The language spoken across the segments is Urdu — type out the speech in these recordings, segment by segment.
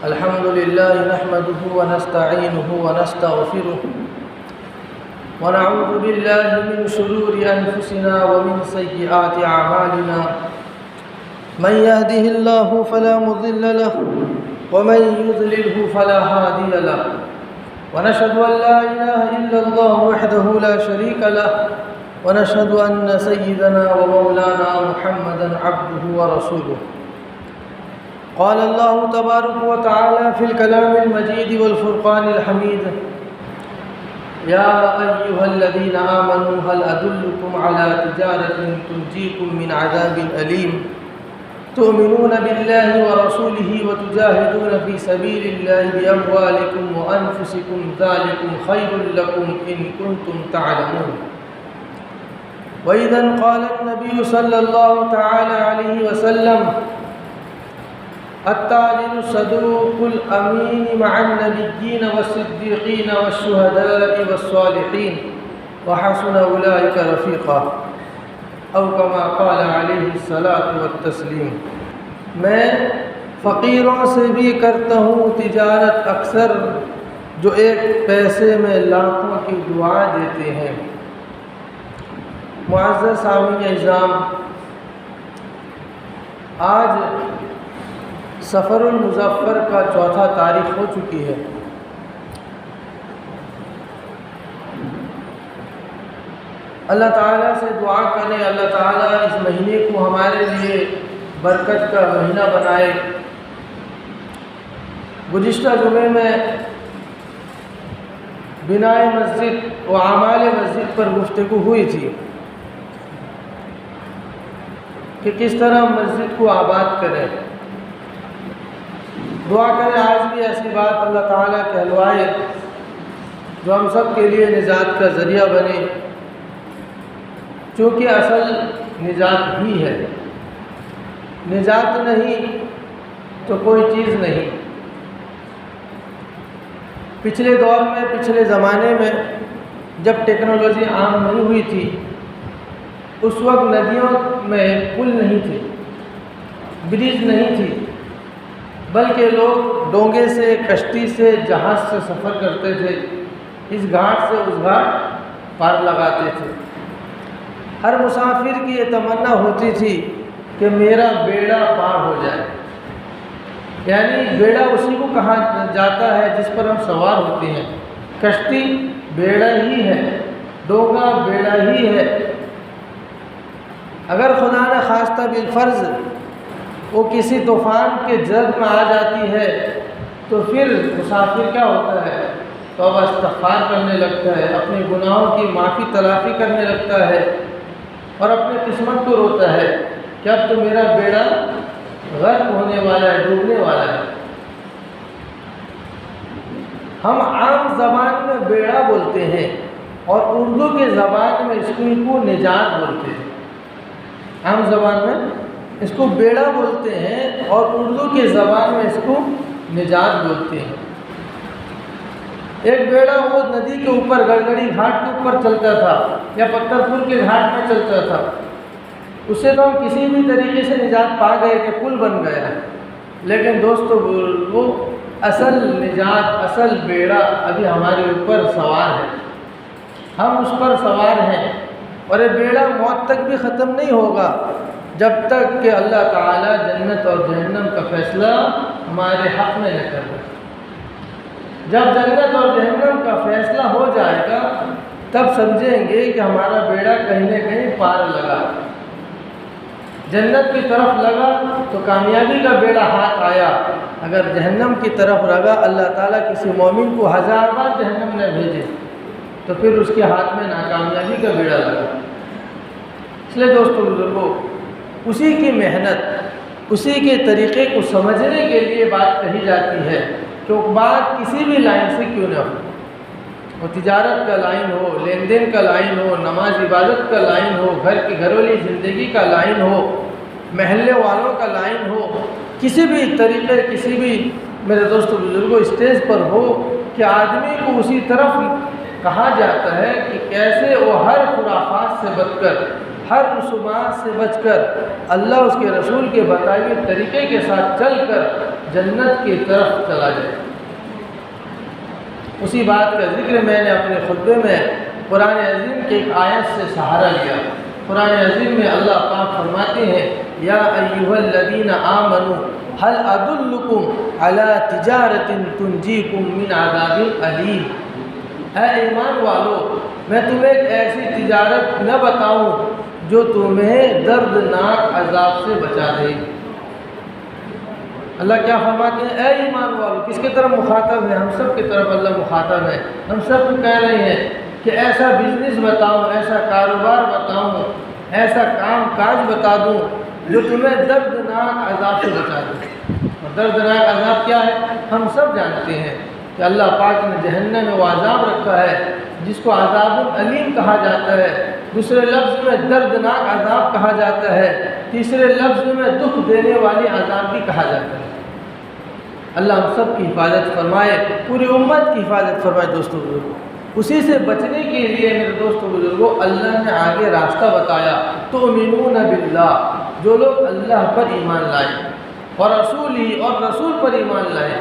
الحمد لله نحمده ونستعينه ونستغفره ونعوذ بالله من شرور أنفسنا ومن سيئات أعمالنا من يهده الله فلا مضل له ومن يضلله فلا هادي له ونشهد أن لا إله إلا الله وحده لا شريك له ونشهد أن سيدنا ومولانا محمدا عبده ورسوله. قال الله تبارك وتعالى في الكلام المجيد والفرقان الحميد: يا أيها الذين آمنوا هل أدلكم على تجارة تنجيكم من عذاب أليم تؤمنون بالله ورسوله وتجاهدون في سبيل الله بأموالكم وأنفسكم ذلكم خير لكم إن كنتم تعلمون. وإذا قال النبي صلى الله تعالى عليه وسلم: التاجر الصدوق الأمين مع النبيين والصديقين والشهداء والصالحين وحسن أولئك رفيقا، او كما قال علیہ الصلاۃ والتسلیم. میں فقیروں سے بھی کرتا ہوں تجارت اکثر، جو ایک پیسے میں لاکھوں کی دعا دیتے ہیں. معزز سامعین اعظام، آج سفر المظفر کا چوتھا تاریخ ہو چکی ہے. اللہ تعالیٰ سے دعا کریں اللہ تعالیٰ اس مہینے کو ہمارے لیے برکت کا مہینہ بنائے. گزشتہ جمعے میں بنائے مسجد و اعمال مسجد پر گفتگو ہوئی تھی کہ کس طرح مسجد کو آباد کریں. دعا کریں آج بھی ایسی بات اللہ تعالیٰ کہلوائے جو ہم سب کے لیے نجات کا ذریعہ بنے، چونکہ اصل نجات ہی ہے. نجات نہیں تو کوئی چیز نہیں. پچھلے دور میں، پچھلے زمانے میں جب ٹیکنالوجی عام نہیں ہوئی تھی، اس وقت ندیوں میں پل نہیں تھے، برج نہیں تھی، بلکہ لوگ ڈونگے سے، کشتی سے، جہاز سے سفر کرتے تھے. اس گھاٹ سے اس گھاٹ پار لگاتے تھے. ہر مسافر کی یہ تمنا ہوتی تھی کہ میرا بیڑا پار ہو جائے. یعنی بیڑا اسی کو کہا جاتا ہے جس پر ہم سوار ہوتے ہیں. کشتی بیڑا ہی ہے، ڈونگا بیڑا ہی ہے. اگر خدا نہ خواستہ بالفرض وہ کسی طوفان کے جد میں آ جاتی ہے تو پھر مسافر کیا ہوتا ہے؟ توبہ استغفار کرنے لگتا ہے، اپنے گناہوں کی معافی تلافی کرنے لگتا ہے اور اپنے قسمت کو روتا ہے کہ اب تو میرا بیڑا غرق ہونے والا ہے، ڈوبنے والا ہے. ہم عام زبان میں بیڑا بولتے ہیں اور اردو کے زبان میں اس کو نجات بولتے ہیں. عام زبان میں اس کو بیڑا بولتے ہیں اور اردو کے زبان میں اس کو نجات بولتے ہیں. ایک بیڑا وہ ندی کے اوپر، گڑگڑی گھاٹ کے اوپر چلتا تھا یا پتھر پور کے گھاٹ میں چلتا تھا. اس سے تو ہم کسی بھی طریقے سے نجات پا گئے کہ پل بن گیا. لیکن دوستو، وہ اصل نجات، اصل بیڑا ابھی ہمارے اوپر سوار ہے. ہم اس پر سوار ہیں اور یہ بیڑا موت تک بھی ختم نہیں ہوگا جب تک کہ اللہ تعالیٰ جنت اور جہنم کا فیصلہ ہمارے حق میں نہ کر دے. جب جنت اور جہنم کا فیصلہ ہو جائے گا تب سمجھیں گے کہ ہمارا بیڑا کہیں نہ کہیں پار لگا. جنت کی طرف لگا تو کامیابی کا بیڑا ہاتھ آیا. اگر جہنم کی طرف لگا، اللہ تعالیٰ کسی مومن کو 1000 بار جہنم نہ بھیجے تو پھر اس کے ہاتھ میں ناکامیابی کا بیڑا لگا. اس لیے دوستو بزرگوں، اسی کی محنت، اسی کے طریقے کو سمجھنے کے لیے بات کہی جاتی ہے کہ بات کسی بھی لائن سے کیوں نہ ہو. وہ تجارت کا لائن ہو، لین دین کا لائن ہو، نماز عبادت کا لائن ہو، گھر کی گھرولی زندگی کا لائن ہو، محلے والوں کا لائن ہو، کسی بھی طریقے، کسی بھی میرے دوستو بزرگوں اسٹیج پر ہو کہ آدمی کو اسی طرف کہا جاتا ہے کہ کیسے وہ ہر خرافات سے بچ کر، ہر رسومات سے بچ کر، اللہ اس کے رسول کے بتائے ہوئے طریقے کے ساتھ چل کر جنت کی طرف چلا جائے۔ اسی بات کا ذکر میں نے اپنے خطبے میں قرآن عظیم کے ایک آیت سے سہارا لیا۔ قرآن عظیم میں اللہ پاک فرماتے ہیں یا ایھا الذین آمنوا هل ادلکم علی تجارۃ تنجیکم من عذاب علیم، اے ایمان والو میں تمہیں ایک ایسی تجارت نہ بتاؤں جو تمہیں دردناک عذاب سے بچا دے۔ اللہ کیا فرماتے ہیں؟ اے ایمان والو، کس کی طرف مخاطب ہے؟ ہم سب کی طرف اللہ مخاطب ہے۔ ہم سب کو کہہ رہے ہیں کہ ایسا بزنس بتاؤں، ایسا کاروبار بتاؤں، ایسا کام کاج بتا دوں جو تمہیں دردناک عذاب سے بچا دے۔ اور دردناک عذاب کیا ہے؟ ہم سب جانتے ہیں کہ اللہ پاک نے جہنم میں وہ عذاب رکھا ہے جس کو عذاب علیم کہا جاتا ہے، دوسرے لفظ میں دردناک عذاب کہا جاتا ہے، تیسرے لفظ میں دکھ دینے والی عذاب بھی کہا جاتا ہے۔ اللہ ہم سب کی حفاظت فرمائے، پوری امت کی حفاظت فرمائے۔ دوستو بزرگوں، اسی سے بچنے کے لیے میرے دوستو بزرگوں اللہ نے آگے راستہ بتایا، تؤمنون باللہ، جو لوگ اللہ پر ایمان لائے اور رسول پر ایمان لائے،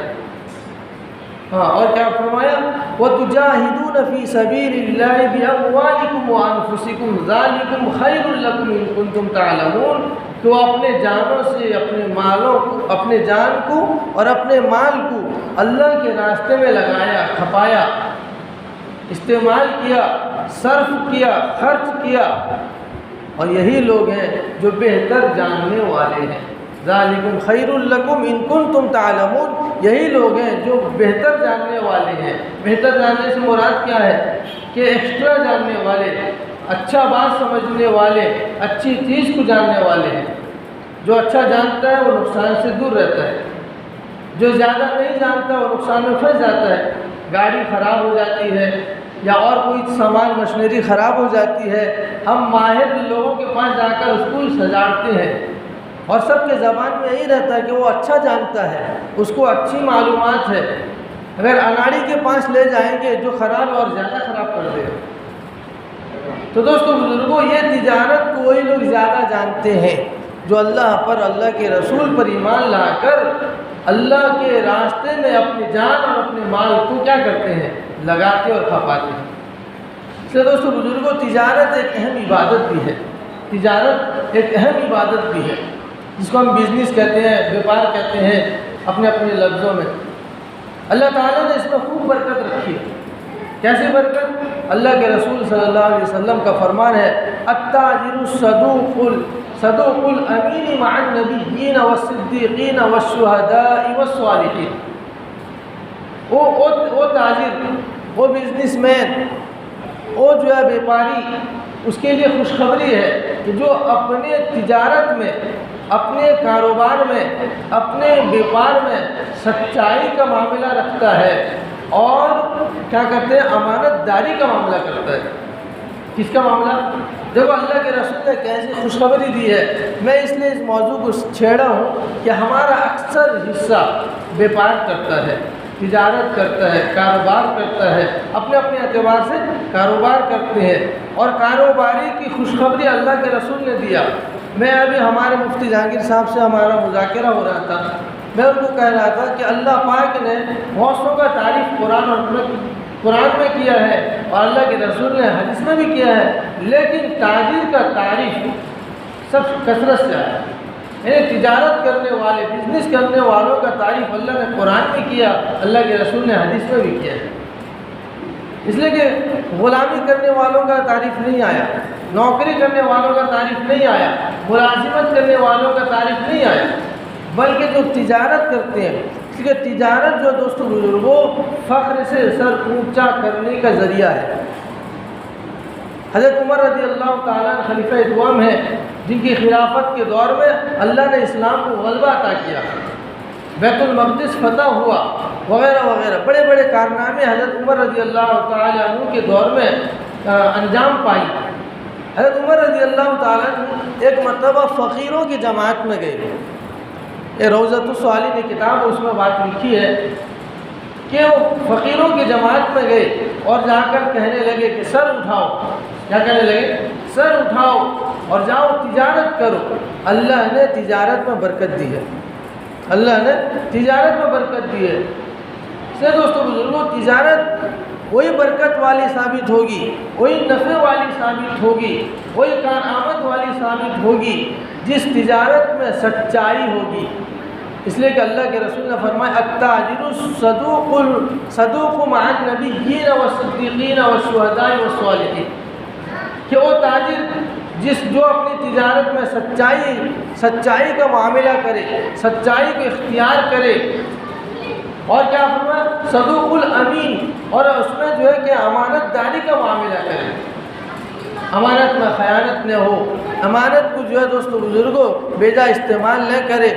اور کیا فرمایا وَتُجَاهِدُونَ فِي سَبِيلِ اللَّهِ بِأَمْوَالِكُمْ وَأَنفُسِكُمْ ذَلِكُمْ خَيْرٌ لَكُمْ إِن كُنتُمْ تَعْلَمُونَ، تو اپنے جانوں سے، اپنے مالوں کو، اپنے جان کو اور اپنے مال کو اللہ کے راستے میں لگایا، کھپایا، استعمال کیا، صرف کیا، خرچ کیا، اور یہی لوگ ہیں جو بہتر جاننے والے ہیں۔ ذالکم خیر لکم ان کنتم تعلمون، یہی لوگ ہیں جو بہتر جاننے والے ہیں۔ بہتر جاننے سے مراد کیا ہے؟ کہ ایکسٹرا جاننے والے، اچھا بات سمجھنے والے، اچھی چیز کو جاننے والے ہیں۔ جو اچھا جانتا ہے وہ نقصان سے دور رہتا ہے، جو زیادہ نہیں جانتا وہ نقصان میں پھنس جاتا ہے۔ گاڑی خراب ہو جاتی ہے یا اور کوئی سامان مشینری خراب ہو جاتی ہے، ہم ماہر لوگوں کے پاس جا کر اس کو سجاڑتے ہیں، اور سب کے زبان میں یہی رہتا ہے کہ وہ اچھا جانتا ہے، اس کو اچھی معلومات ہے۔ اگر اناڑی کے پاس لے جائیں گے جو خراب اور زیادہ خراب کر دے گا۔ تو دوستو بزرگوں، یہ تجارت کو وہی لوگ زیادہ جانتے ہیں جو اللہ پر، اللہ کے رسول پر ایمان لا کر اللہ کے راستے میں اپنی جان اور اپنے مال کو کیا کرتے ہیں؟ لگاتے اور کھپاتے ہیں۔ اس لیے دوستو بزرگوں، تجارت ایک اہم عبادت بھی ہے۔ تجارت ایک اہم عبادت بھی ہے جس کو ہم بزنس کہتے ہیں، بیپار کہتے ہیں اپنے اپنے لفظوں میں۔ اللہ تعالیٰ نے اس میں خوب برکت رکھی ہے۔ کیسی برکت؟ اللہ کے رسول صلی اللہ علیہ وسلم کا فرمان ہے التاجر الصدوق الامین مع النبیین والصدیقین والشہداء والصالحین۔ وہ تاجر، وہ بزنس مین، وہ جو ہے بیپاری، اس کے لیے خوشخبری ہے کہ جو اپنے تجارت میں، اپنے کاروبار میں، اپنے بیپار میں سچائی کا معاملہ رکھتا ہے اور کیا کہتے ہیں؟ امانت داری کا معاملہ کرتا ہے۔ کس کا معاملہ؟ دیکھو اللہ کے رسول نے کیسی خوشخبری دی ہے۔ میں اس لیے اس موضوع کو چھیڑا ہوں کہ ہمارا اکثر حصہ بیپار کرتا ہے، تجارت کرتا ہے، کاروبار کرتا ہے، اپنے اپنے اعتبار سے کاروبار کرتے ہیں، اور کاروباری کی خوشخبری اللہ کے رسول نے دیا۔ میں ابھی ہمارے مفتی جہانگیر صاحب سے ہمارا مذاکرہ ہو رہا تھا، میں ان کو کہہ رہا تھا کہ اللہ پاک نے غوثوں کا تعریف قرآن میں کیا ہے اور اللہ کے رسول نے حدیث میں بھی کیا ہے، لیکن تاجر کا تعریف سب کثرت سے آیا ہے۔ یعنی تجارت کرنے والے، بزنس کرنے والوں کا تعریف اللہ نے قرآن میں کیا، اللہ کے رسول نے حدیث میں بھی کیا ہے۔ اس لیے کہ غلامی کرنے والوں کا تعریف نہیں آیا، نوکری کرنے والوں کا تعریف نہیں آیا، ملازمت کرنے والوں کا تعریف نہیں آیا، بلکہ جو تجارت کرتے ہیں، اس لیے تجارت جو دوستو بزرگوں فخر سے سر اونچا کرنے کا ذریعہ ہے۔ حضرت عمر رضی اللہ تعالیٰ خلیفہ دوم ہیں، جن کی خلافت کے دور میں اللہ نے اسلام کو غلبہ عطا کیا، بیت المقدس فتح ہوا، وغیرہ وغیرہ بڑے بڑے کارنامے حضرت عمر رضی اللہ تعالیٰ عنہ کے دور میں انجام پائی۔ حضرت عمر رضی اللہ تعالیٰ عنہ ایک مرتبہ فقیروں کی جماعت میں گئے۔ یہ روضۃ الصالحین کی کتاب، اس میں بات لکھی ہے کہ وہ فقیروں کی جماعت میں گئے اور جا کر کہنے لگے کہ سر اٹھاؤ، کیا کہنے لگے؟ سر اٹھاؤ اور جاؤ تجارت کرو۔ اللہ نے تجارت میں برکت دی ہے، اللہ نے تجارت میں برکت دی ہے۔ اس لیے دوستو بزرگوں، تجارت وہی برکت والی ثابت ہوگی، وہی نفع والی ثابت ہوگی، وہی کارآمد والی ثابت ہوگی جس تجارت میں سچائی ہوگی۔ اس لیے کہ اللہ کے رسول نے فرمایا التاجر الصدوق مع النبیین والصدیقین والشہداء والصالحین، کہ وہ تاجر جو اپنی تجارت میں سچائی کا معاملہ کرے، سچائی کو اختیار کرے، اور کیا فرمایا صدوق الامین، اور اس میں جو ہے کہ امانت داری کا معاملہ کرے، امانت میں خیانت نہ ہو، امانت کو جو ہے دوستو بزرگوں بیجا استعمال نہ کرے۔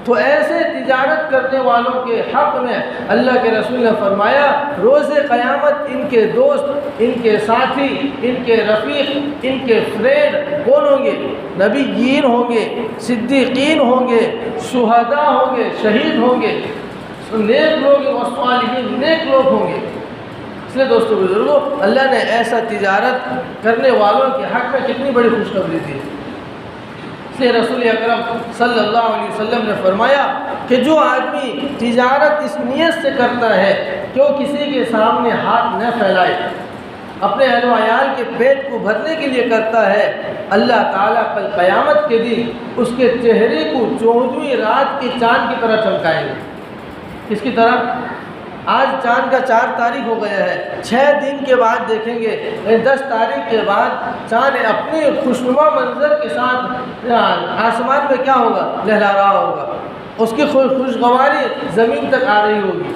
تو ایسے تجارت کرنے والوں کے حق میں اللہ کے رسول نے فرمایا روز قیامت ان کے دوست، ان کے ساتھی، ان کے رفیق، ان کے فرینڈ کون ہوں گے؟ نبیین ہوں گے، صدیقین ہوں گے، شہداء ہوں گے، شہید ہوں گے، نیک لوگ والصالحین، نیک لوگ ہوں گے۔ اس لیے دوستو بزرگوں، اللہ نے ایسا تجارت کرنے والوں کے حق میں کتنی بڑی خوشخبری دی۔ اس لیے رسول اکرم صلی اللہ علیہ وسلم نے فرمایا کہ جو آدمی تجارت اس نیت سے کرتا ہے کہ وہ کسی کے سامنے ہاتھ نہ پھیلائے، اپنے اہل و عیال کے پیٹ کو بھرنے کے لیے کرتا ہے، اللہ تعالیٰ کل قیامت کے دن اس کے چہرے کو 14ویں رات کے چاند کی طرح چمکائیں گے۔ اس کی طرح آج چاند کا 4 تاریخ ہو گیا ہے، 6 دن کے بعد دیکھیں گے 10 تاریخ کے بعد چاند اپنے خوشنما منظر کے ساتھ آسمان میں کیا ہوگا؟ لہرا رہا ہوگا، اس کی خوشگواری زمین تک آ رہی ہوگی۔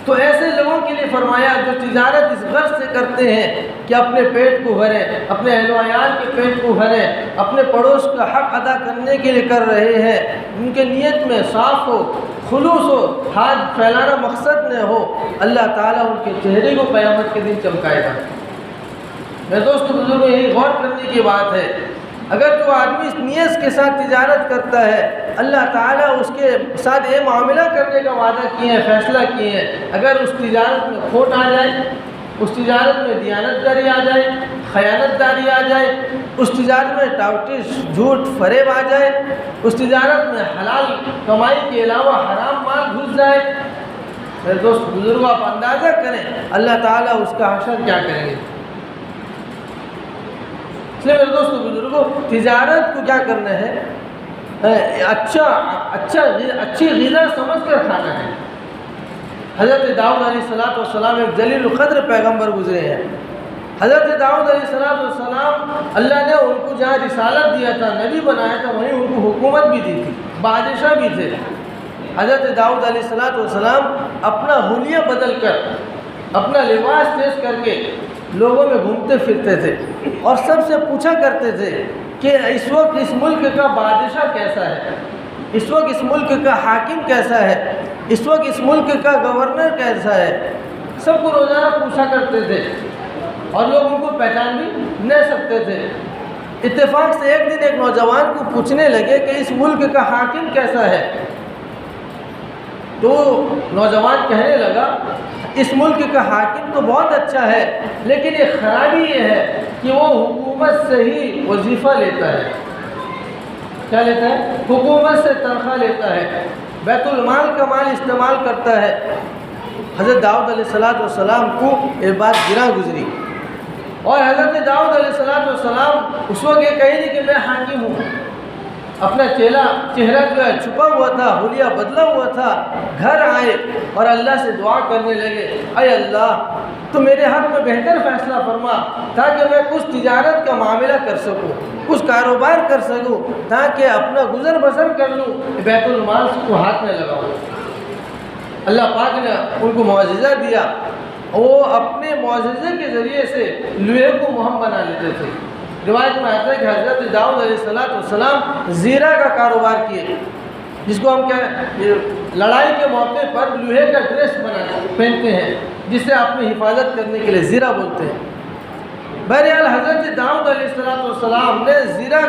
تو ایسے لوگوں کے لیے فرمایا جو تجارت اس غرض سے کرتے ہیں کہ اپنے پیٹ کو بھریں، اپنے اہل و عیال کے پیٹ کو بھریں، اپنے پڑوس کا حق ادا کرنے کے لیے کر رہے ہیں، ان کے نیت میں صاف ہو، خلوص ہو، ہاتھ پھیلانا مقصد نہ ہو، اللہ تعالیٰ ان کے چہرے کو قیامت کے دن چمکائے گا۔ میرے دوستو بزرگوں، یہی غور کرنے کی بات ہے، اگر جو آدمی اس نیت کے ساتھ تجارت کرتا ہے، اللہ تعالیٰ اس کے ساتھ یہ معاملہ کرنے کا وعدہ کیے ہیں، فیصلہ کیے ہیں، اگر اس تجارت میں کھوٹ آ جائے، اس تجارت میں دیانت داری آ جائے، خیانت داری آ جائے، اس تجارت میں ٹاوٹی جھوٹ فریب آ جائے، اس تجارت میں حلال کمائی کے علاوہ حرام مال گھس جائے، میرے دوست بزرگوں آپ اندازہ کریں اللہ تعالیٰ اس کا حشر کیا کریں گے۔ اس لیے میرے دوستو بزرگوں، تجارت کو کیا کرنا ہے؟ اچھی غذا سمجھ کر کھانا ہے۔ حضرت داؤد علیہ السلام ایک جلیل القدر پیغمبر گزرے ہیں۔ حضرت داؤد علیہ السلام اللہ نے ان کو جہاں رسالت دیا تھا، نبی بنایا تھا، وہیں ان کو حکومت بھی دی تھی، بادشاہ بھی تھے۔ حضرت داؤد علیہ السلام اپنا حلیہ بدل کر، اپنا لباس چینج کر کے لوگوں میں گھومتے پھرتے تھے اور سب سے پوچھا کرتے تھے کہ اس وقت اس ملک کا بادشاہ کیسا ہے، اس وقت اس ملک کا حاکم کیسا ہے، اس وقت اس ملک کا گورنر کیسا ہے، سب کو روزانہ پوچھا کرتے تھے اور لوگ ان کو پہچان بھی نہیں سکتے تھے۔ اتفاق سے ایک دن ایک نوجوان کو پوچھنے لگے کہ اس ملک کا حاکم کیسا ہے، تو نوجوان کہنے لگا اس ملک کا حاکم تو بہت اچھا ہے، لیکن یہ خرابی یہ ہے کہ وہ حکومت سے ہی وظیفہ لیتا ہے۔ کیا لیتا ہے؟ حکومت سے تنخواہ لیتا ہے، بیت المال کا مال استعمال کرتا ہے۔ حضرت داؤد علیہ السلام کو یہ بات گراں گزری، اور حضرت داؤد علیہ السلام اس وقت یہ کہے نہیں کہ میں حاکم ہوں، اپنا چہرہ جو ہے چھپا ہوا تھا، حلیہ بدلا ہوا تھا، گھر آئے اور اللہ سے دعا کرنے لگے، اے اللہ تو میرے حق میں بہتر فیصلہ فرما تاکہ میں کچھ تجارت کا معاملہ کر سکوں، کچھ کاروبار کر سکوں، تاکہ اپنا گزر بسر کر لوں، بیت المال کو ہاتھ میں لگاؤں۔ اللہ پاک نے ان کو معجزہ دیا، وہ اپنے معجزے کے ذریعے سے لوہے کو مہم بنا لیتے تھے۔ روایت میں آتا ہے کہ حضرت داؤد علیہ السلام زیرہ کا کاروبار کیے، جس کو ہم لڑائی کے موقع پر لوہے کا ڈریس پہنتے ہیں، جسے اپنی حفاظت کرنے کے لیے زیرہ بولتے ہیں۔ بہرحال حضرت داؤد علیہ السلام نے زیرہ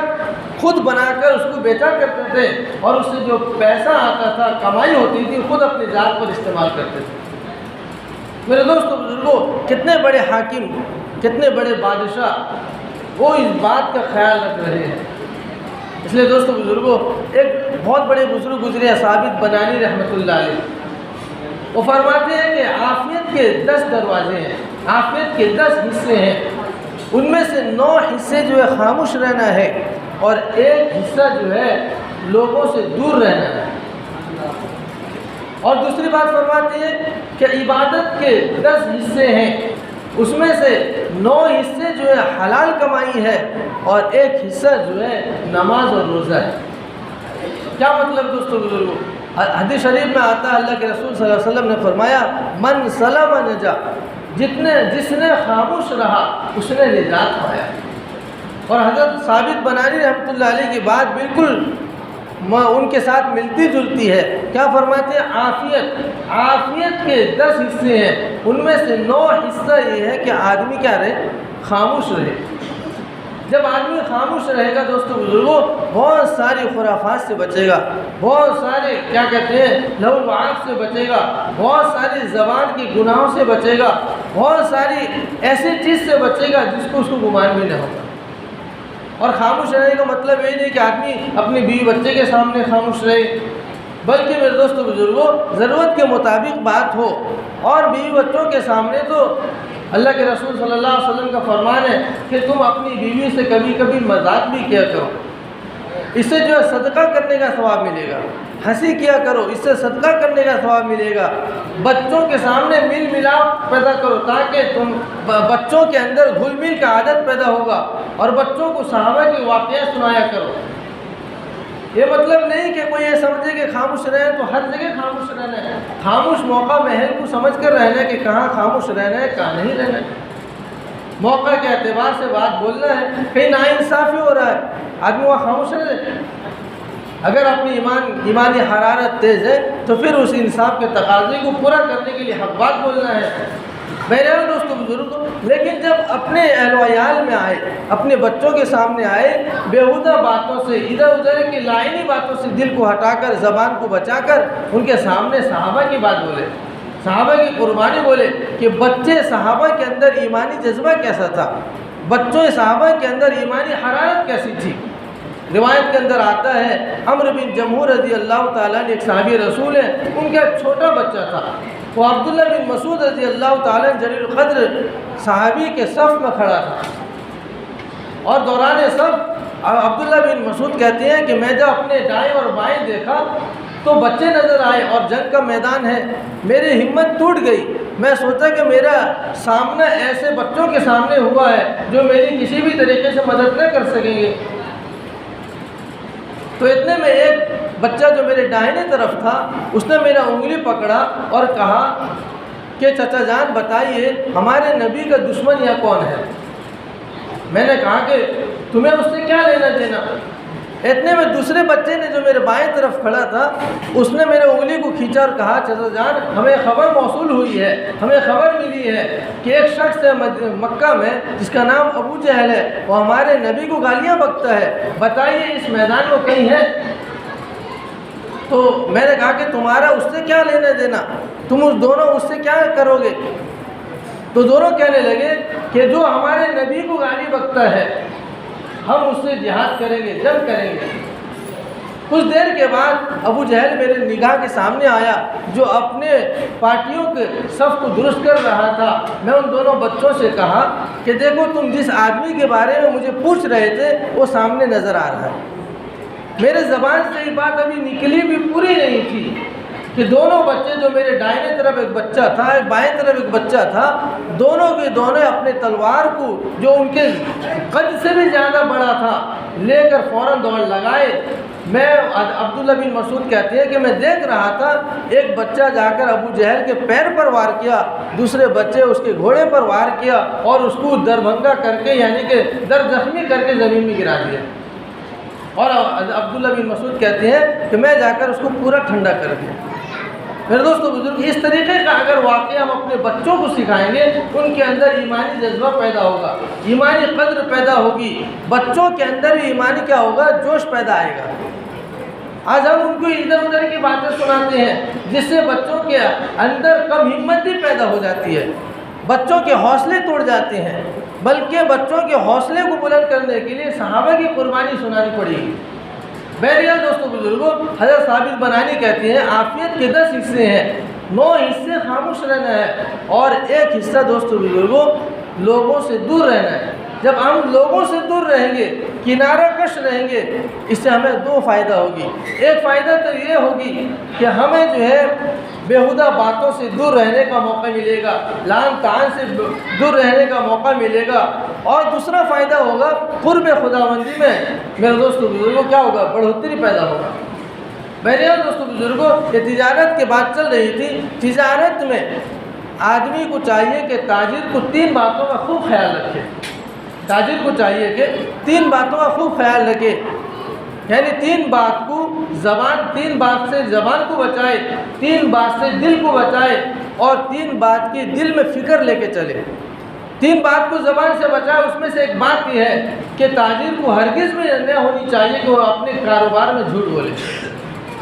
خود بنا کر اس کو بیچا کرتے تھے، اور اس سے جو پیسہ آتا تھا، کمائی ہوتی تھی، خود اپنی ذات پر استعمال کرتے تھے۔ میرے دوستو بزرگوں، کتنے بڑے حاکم، کتنے بڑے بادشاہ وہ اس بات کا خیال رکھ رہے ہیں اس لیے دوستو بزرگوں، ایک بہت بڑے بزرگ گزرے ثابت بنانی رحمۃ اللہ علیہ، وہ فرماتے ہیں کہ عافیت کے 10 دروازے ہیں، عافیت کے 10 حصے ہیں، ان میں سے 9 حصے جو ہے خاموش رہنا ہے اور 1 حصہ جو ہے لوگوں سے دور رہنا ہے۔ اور دوسری بات فرماتے ہیں کہ عبادت کے 10 حصے ہیں، اس میں سے 9 حصے جو ہے حلال کمائی ہے اور 1 حصہ جو ہے نماز اور روزہ ہے۔ کیا مطلب دوستو بزرگوں؟ حدیث شریف میں آتا ہے، اللہ کے رسول صلی اللہ علیہ وسلم نے فرمایا من سلم نجا، جس نے خاموش رہا اس نے نجات پایا۔ اور حضرت ثابت بنانی رحمۃ اللہ علیہ کی بات بالکل ان کے ساتھ ملتی جلتی ہے۔ کیا فرماتے ہیں؟ عافیت کے 10 حصے ہیں، ان میں سے 9 حصہ یہ ہے کہ آدمی کیا رہے؟ خاموش رہے۔ جب آدمی خاموش رہے گا دوستو بزرگوں، بہت ساری خرافات سے بچے گا، بہت سارے کیا کہتے ہیں لہو لعاب سے بچے گا، بہت ساری زبان کے گناہوں سے بچے گا، بہت ساری ایسی چیز سے بچے گا جس کو اس کو گمان بھی نہ ہوگا۔ اور خاموش رہنے کا مطلب یہ نہیں کہ آدمی اپنی بیوی بچے کے سامنے خاموش رہے، بلکہ میرے دوستو بزرگوں ضرورت کے مطابق بات ہو۔ اور بیوی بچوں کے سامنے تو اللہ کے رسول صلی اللہ علیہ وسلم کا فرمان ہے کہ تم اپنی بیوی سے کبھی کبھی مذاق بھی کیا کرو، اس سے جو ہے صدقہ کرنے کا ثواب ملے گا۔ ہنسی کیا کرو، اس سے صدقہ کرنے کا ثواب ملے گا۔ بچوں کے سامنے میل ملاپ پیدا کرو تاکہ تم بچوں کے اندر گھل مل کا عادت پیدا ہوگا، اور بچوں کو صحابہ کے واقعات سنایا کرو۔ یہ مطلب نہیں کہ کوئی یہ سمجھے کہ خاموش رہے تو ہر جگہ خاموش رہنا ہے۔ خاموش موقع محل کو سمجھ کر رہنا ہے کہ کہاں خاموش رہنا ہے کہاں نہیں رہنا ہے۔ موقع کے اعتبار سے بات بولنا ہے، کہیں ناانصافی ہو رہا ہے آدمی وہاں خاموش رہے۔ اگر اپنی ایمانی حرارت تیز ہے تو پھر اس انصاف کے تقاضے کو پورا کرنے کے لیے حق بات بولنا ہے۔ میرے دوستو بزرگوں، لیکن جب اپنے اہل و عیال میں آئے، اپنے بچوں کے سامنے آئے، بیہودہ باتوں سے، ادھر ادھر کی لائنی باتوں سے دل کو ہٹا کر، زبان کو بچا کر ان کے سامنے صحابہ کی بات بولے، صحابہ کی قربانی بولے کہ بچے صحابہ کے اندر ایمانی جذبہ کیسا تھا، بچوں صحابہ کے اندر ایمانی حرارت کیسی تھی۔ روایت کے اندر آتا ہے عمرو بن جمحور رضی اللہ تعالیٰ نے، ایک صحابی رسول ہیں، ان کا ایک چھوٹا بچہ تھا، وہ عبداللہ بن مسعود رضی اللہ تعالیٰ جلیل القدر صحابی کے صف میں کھڑا تھا، اور دوران صف عبداللہ بن مسعود کہتے ہیں کہ میں جب اپنے دائیں اور بائیں دیکھا تو بچے نظر آئے اور جنگ کا میدان ہے، میری ہمت ٹوٹ گئی، میں سوچا کہ میرا سامنا ایسے بچوں کے سامنے ہوا ہے جو میری کسی بھی طریقے سے مدد نہ کر سکیں گے۔ تو اتنے میں ایک بچہ جو میرے دائیں طرف تھا، اس نے میرا انگلی پکڑا اور کہا کہ چچا جان بتائیے ہمارے نبی کا دشمن یا کون ہے؟ میں نے کہا کہ تمہیں اس سے کیا لینا دینا؟ اتنے میں دوسرے بچے نے جو میرے بائیں طرف کھڑا تھا، اس نے میرے انگلی کو کھینچا اور کہا چچا جان ہمیں خبر موصول ہوئی ہے، ہمیں خبر ملی ہے کہ ایک شخص ہے مکہ میں جس کا نام ابو جہل ہے، وہ ہمارے نبی کو گالیاں بکتا ہے، بتائیے اس میدان میں کہیں ہے؟ تو میں نے کہا کہ تمہارا اس سے کیا لینا دینا، تم اس سے کیا کرو گے؟ تو دونوں کہنے لگے کہ جو ہمارے نبی کو گالی بکتا ہے ہم اس سے جہاد کریں گے، جنگ کریں گے۔ کچھ دیر کے بعد ابو جہل میرے نگاہ کے سامنے آیا جو اپنے پارٹیوں کے صف کو درست کر رہا تھا۔ میں ان دونوں بچوں سے کہا کہ دیکھو تم جس آدمی کے بارے میں مجھے پوچھ رہے تھے وہ سامنے نظر آ رہا ہے۔ میرے زبان سے یہ بات ابھی نکلی بھی پوری نہیں تھی کہ دونوں بچے، جو میرے دائیں طرف ایک بچہ تھا، بائیں طرف ایک بچہ تھا، دونوں کے دونوں اپنے تلوار کو جو ان کے قد سے بھی زیادہ بڑا تھا لے کر فوراً دوڑ لگائے۔ میں عبداللہ بن مسعود کہتے ہیں کہ میں دیکھ رہا تھا ایک بچہ جا کر ابو جہل کے پیر پر وار کیا، دوسرے بچے اس کے گھوڑے پر وار کیا اور اس کو دربھنگا کر کے یعنی کہ در زخمی کر کے زمین میں گرا دیا۔ اور عبداللہ بن مسعود کہتے ہیں کہ میں جا کر اس کو پورا ٹھنڈا کر دیا۔ میرے دوستو بزرگ، اس طریقے کا اگر واقعہ ہم اپنے بچوں کو سکھائیں گے ان کے اندر ایمانی جذبہ پیدا ہوگا، ایمانی قدر پیدا ہوگی، بچوں کے اندر بھی ایمانی کیا ہوگا؟ جوش پیدا آئے گا۔ آج ہم ان کو ادھر ادھر کی باتیں سناتے ہیں جس سے بچوں کے اندر کم ہمت بھی پیدا ہو جاتی ہے، بچوں کے حوصلے توڑ جاتے ہیں، بلکہ بچوں کے حوصلے کو بلند کرنے کے لیے صحابہ کی قربانی سنانی پڑے گی۔ بہرحال دوستوں بزرگوں، حضرت ثابت بنانی کہتے ہیں عافیت کے 10 حصے ہیں، 9 حصے خاموش رہنا ہے اور 1 حصہ دوستوں بزرگوں لوگوں سے دور رہنا ہے۔ جب ہم لوگوں سے دور رہیں گے، کنارہ کش رہیں گے، اس سے ہمیں 2 فائدہ ہوگی۔ ایک فائدہ تو یہ ہوگی کہ ہمیں جو ہے بیہودہ باتوں سے دور رہنے کا موقع ملے گا، لعن طعن سے دور رہنے کا موقع ملے گا، اور دوسرا فائدہ ہوگا قرب خداوندی میں میرے دوستوں بزرگوں کیا ہوگا؟ بڑھوتری پیدا ہوگا۔ بہرحال دوستوں بزرگوں، یہ تجارت کی بات چل رہی تھی۔ تجارت میں آدمی کو چاہیے کہ تاجر کو 3 باتوں کا خوب خیال رکھے۔ تاجر کو چاہیے کہ 3 باتوں کا خوب خیال رکھے، یعنی 3 بات کو تین بات سے زبان کو بچائے، 3 بات سے دل کو بچائے، اور 3 بات کی دل میں فکر لے کے چلے۔ 3 بات کو زبان سے بچائے، اس میں سے ایک بات یہ ہے کہ تاجر کو ہرگز بھی نہ ہونی چاہیے کہ وہ اپنے کاروبار میں جھوٹ بولے،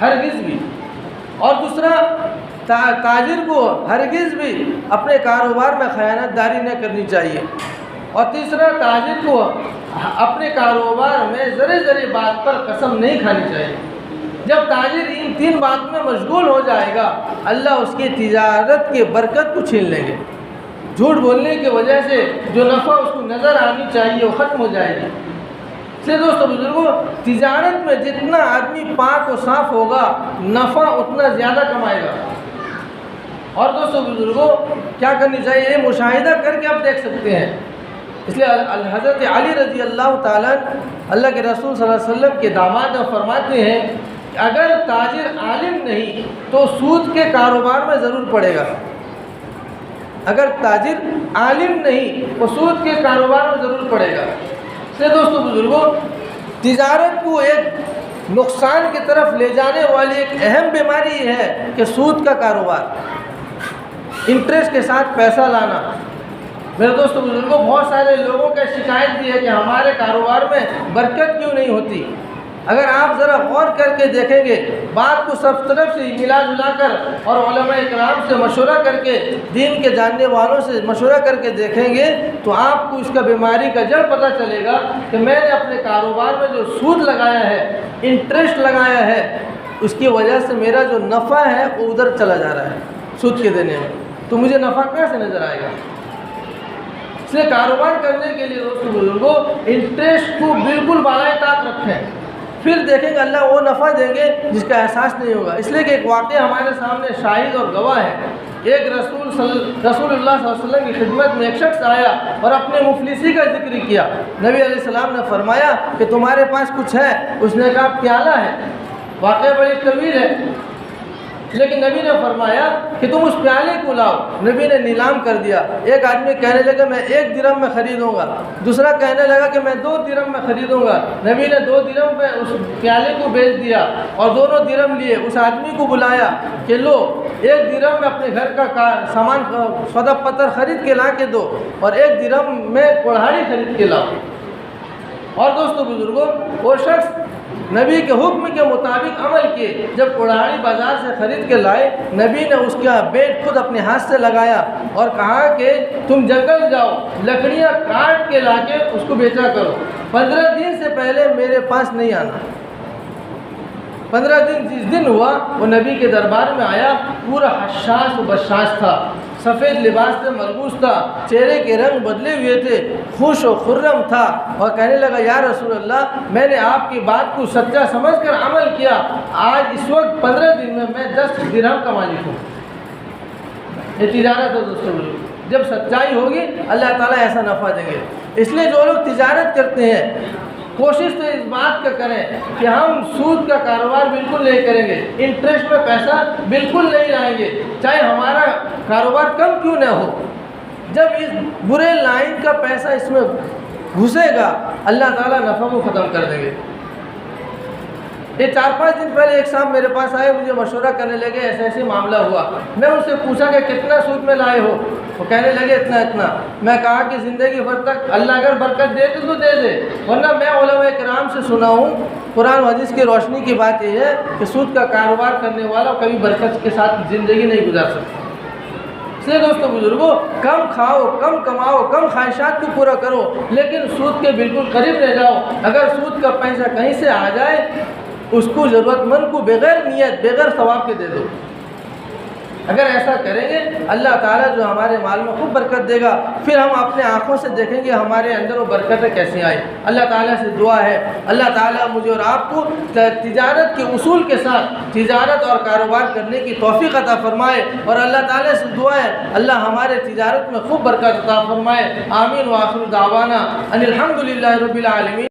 ہرگز بھی۔ اور دوسرا، تاجر کو ہرگز بھی اپنے کاروبار میں خیانت داری نہ کرنی چاہیے۔ اور تیسرا، تاجر کو اپنے کاروبار میں ذرے بات پر قسم نہیں کھانی چاہیے۔ جب تاجر ان 3 بات میں مشغول ہو جائے گا، اللہ اس کی تجارت کی برکت کو چھین لیں گے۔ جھوٹ بولنے کی وجہ سے جو نفع اس کو نظر آنی چاہیے وہ ختم ہو جائے گی۔ اس لیے دوستوں بزرگوں، تجارت میں جتنا آدمی پاک و صاف ہوگا، نفع اتنا زیادہ کمائے گا۔ اور دوستوں بزرگوں، کیا کرنی چاہیے؟ یہ مشاہدہ کر کے آپ دیکھ سکتے ہیں۔ اس لیے حضرت علی رضی اللہ تعالیٰ اللہ کے رسول صلی اللہ علیہ وسلم کے داماد فرماتے ہیں کہ اگر تاجر عالم نہیں تو سود کے کاروبار میں ضرور پڑے گا۔ اگر تاجر عالم نہیں تو سود کے کاروبار میں ضرور پڑے گا۔ اس لیے دوستوں بزرگوں، تجارت کو ایک نقصان کی طرف لے جانے والی ایک اہم بیماری یہ ہے کہ سود کا کاروبار، انٹرسٹ کے ساتھ پیسہ لانا۔ میرے دوستوں بزرگوں، بہت سارے لوگوں کا شکایت بھی ہے کہ ہمارے کاروبار میں برکت کیوں نہیں ہوتی۔ اگر آپ ذرا غور کر کے دیکھیں گے، بات کو سب طرف سے ملا جلا کر اور علماء اکرام سے مشورہ کر کے، دین کے جاننے والوں سے مشورہ کر کے دیکھیں گے تو آپ کو اس کا بیماری کا جڑ پتہ چلے گا کہ میں نے اپنے کاروبار میں جو سود لگایا ہے، انٹرسٹ لگایا ہے، اس کی وجہ سے میرا جو نفع ہے وہ ادھر چلا جا رہا ہے سود کے دینے میں، تو مجھے نفع کہاں سے نظر آئے گا؟ اس لیے کاروبار کرنے کے لیے دوستوں بزرگوں، انٹرسٹ کو بالکل بالائے طاق رکھیں، پھر دیکھیں گے اللہ وہ نفع دیں گے جس کا احساس نہیں ہوگا۔ اس لیے کہ ایک واقعہ ہمارے سامنے شاہد اور گواہ ہے۔ ایک رسول اللہ صلی اللہ علیہ وسلم کی خدمت میں ایک شخص آیا اور اپنے مفلسی کا ذکر کیا۔ نبی علیہ السلام نے فرمایا کہ تمہارے پاس کچھ ہے؟ اس نے کہا پیالہ ہے۔ واقعہ بڑی طویل ہے، لیکن نبی نے فرمایا کہ تم اس پیالے کو لاؤ۔ نبی نے نیلام کر دیا۔ ایک آدمی کہنے لگا میں 1 درہم میں خریدوں گا، دوسرا کہنے لگا کہ میں 2 درہم میں خریدوں گا۔ نبی نے 2 درہم میں اس پیالے کو بیچ دیا اور دونوں درہم لیے۔ اس آدمی کو بلایا کہ لو 1 درہم میں اپنے گھر کا سامان سودا پتر خرید کے لا کے دو اور 1 درہم میں کڑھاڑی خرید کے لاؤ۔ اور دوستوں بزرگوں، وہ شخص نبی کے حکم کے مطابق عمل کیے۔ جب کڑھاڑی بازار سے خرید کے لائے، نبی نے اس کا بیٹ خود اپنے ہاتھ سے لگایا اور کہا کہ تم جنگل جاؤ، لکڑیاں کاٹ کے لا کے اس کو بیچا کرو، 15 دن سے پہلے میرے پاس نہیں آنا۔ 15 دن جس دن ہوا وہ نبی کے دربار میں آیا، پورا حشاش و بشاش تھا، سفید لباس سے ملبوس تھا، چہرے کے رنگ بدلے ہوئے تھے، خوش و خرم تھا اور کہنے لگا یا رسول اللہ، میں نے آپ کی بات کو سچا سمجھ کر عمل کیا، آج اس وقت 15 دن میں 10 درہم کا مالک ہوں۔ یہ تجارت ہے دوستوں، جب سچائی ہوگی اللہ تعالیٰ ایسا نفع دیں گے۔ اس لیے جو لوگ تجارت کرتے ہیں کوشش تو اس بات کا کریں کہ ہم سود کا کاروبار بالکل نہیں کریں گے، انٹرسٹ میں پیسہ بالکل نہیں لائیں گے، چاہے ہمارا کاروبار کم کیوں نہ ہو۔ جب اس برے لائن کا پیسہ اس میں گھسے گا، اللہ تعالیٰ نفع کو ختم کر دیں گے۔ یہ 4-5 دن پہلے ایک صاحب میرے پاس آئے، مجھے مشورہ کرنے لگے ایسے ایسے معاملہ ہوا۔ میں ان سے پوچھا کہ کتنا سود میں لائے ہو؟ وہ کہنے لگے اتنا اتنا۔ میں کہا کہ زندگی بھر تک اللہ اگر برکت دے تو دے دے، ورنہ میں علماء کرام سے سنا ہوں، قرآن و حدیث کی روشنی کی بات یہ ہے کہ سود کا کاروبار کرنے والا کبھی برکت کے ساتھ زندگی نہیں گزار سکتا۔ اس لیے دوستوں بزرگوں، کم کھاؤ، کم کماؤ، کم خواہشات کو پورا کرو، لیکن سود کے بالکل قریب رہ جاؤ۔ اگر سود کا پیسہ کہیں سے آ جائے اس کو ضرورت مند کو بغیر نیت بغیر ثواب کے دے دو. اگر ایسا کریں گے اللہ تعالیٰ جو ہمارے مال میں خوب برکت دے گا. پھر ہم اپنے آنکھوں سے دیکھیں گے ہمارے اندر وہ برکتیں کیسی آئی. اللہ تعالیٰ سے دعا ہے اللہ تعالیٰ مجھے اور آپ کو تجارت کے اصول کے ساتھ تجارت اور کاروبار کرنے کی توفیق عطا فرمائے. اور اللہ تعالیٰ سے دعا ہے اللہ ہمارے تجارت میں خوب برکت عطا فرمائے. آمین. وآخر دعوانا ان الحمد للہ رب العالمین.